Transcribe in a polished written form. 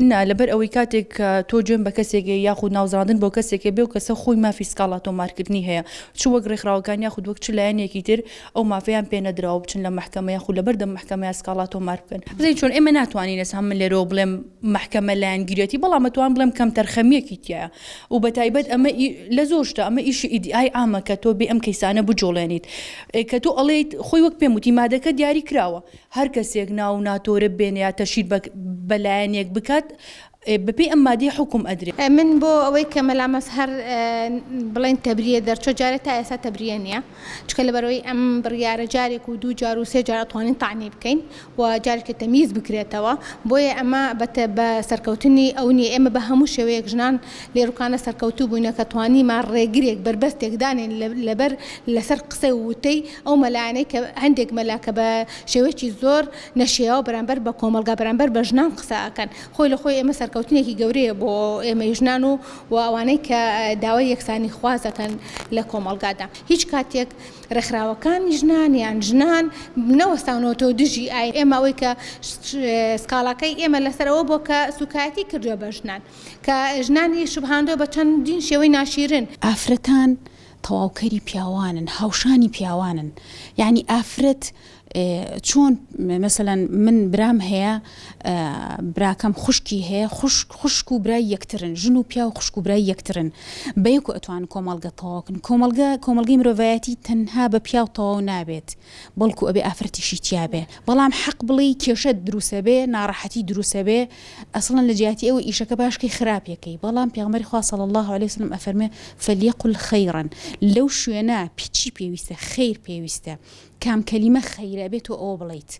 لەبەر ئەوەی کاتێک تۆ گوێم بە کەسێکی یاخود ناوزاندن بۆ کەسێکە بێ و کەسە خۆی مافی سکاڵا تۆمارکردنی هەیە چ وەک ڕێکخراوەکان یاخود وەک چ لایەنێکی تر ئەو مافیان پێ نەدراوە بچن لە محکەمە یاخود لەبەر دەم محکەمەیە سکاڵا تۆمار بکەن. بزەی چۆن ئێمە ناتوانین ئێستا من لێرەوە بڵێم محکەمە لایەنگیرێتی بەڵام ئەتوان بڵێم کەم تەرخەمیەکی تایە و بەتایبەت ئەمە لە زۆر شتە ئەمە ئیشی ئیدیای ئامە کە تۆ بێ ئەم کەیسانە بجۆڵێنیت کە تۆ ئەڵێیت خۆی وەک پێم وتی مادەکە دیاری کراوە هەر کەسێک ناو ناتۆرە بێنێ یا تەشیر بە لایەنێک بکات بەپێی ئەم مادەی حکم ئەدرێ. من بۆ ئەوەی کە مەلامەس هەر بڵێن تەبریە دەرچۆ جارێت تا ئێستا تەبریە نییە چکە لەبەرەوەی ئەم بڕیارە جارێک و دوو جار و سێ جار ئەتوانین تاعنی بکەین و جارێککە تەمیز بکرێتەوە بۆیە ئەمە بە سەرکەوتنی ئەو نیە ئێمە بە هەموو شێوەیەک ژنان لێروکانە سەرکەوتوو بووینە کە توانیمان ڕێگرێک بربەستێک دانێن لەبەر لەسەر قسە وتەی ئەو مەلایانەی کە هەندێک مەلاکە بە شێوەیەکی زۆر نەشێەوە بەرامبەر بە کۆمەلگا بەرامبەر بە ژنان قسەکەن خۆی لە خۆی ئێمە کەوتنێکی گەورەیە بۆ ئێمە ژنان و ئەوانەی کە داوای یەکسانی خوازەکەن لە کۆمەلگادا هیچ کاتێک ڕێکخراوەکانی ژنان یان ژنان نەوەستاونەوەتەوە دژی ئای ئێمە ئەوەی کە سکاڵاکەی ئێمە لەسەرەوە بۆ کە سوکایەتی کردووە بە ژنان کە ژنانی شوبهاندۆ بە چەندین شێوەی ناشیرن. ئافرەتان تەواوکەری پیاوانن هاوشانی پیاوانن یعنی ئافرەت چۆن مثلەن من برام هەیە براکەم خوشکی هەیە خوشک و برای یەکترن ژن و پیا و خوشک و برای یەکترن بەیەک و ئەتوان کۆمەڵگە تەواوکن کۆمەڵگەی مرۆڤایەتی تەنها بە پیا و تەواو نابێت بەڵکو ئەبێ ئافرەتیشی تیابێ بەڵام حەق بڵێ کێشە دروسە بێ ناڕەحەتی دروسە بێ ئەسڵەن لە جیاتی ئەوە ئیشەکە باشکەی خراپەکەی بەڵام پێغەمبەری خوا صلی الله علیه وسلم ئەفەرمێ فەلیەقل خەیرا لەو شوێنە پیچی پێویستە خەیر پێویستە کام کەلیمە خەیرە بێت و ئەوە بڵێیت.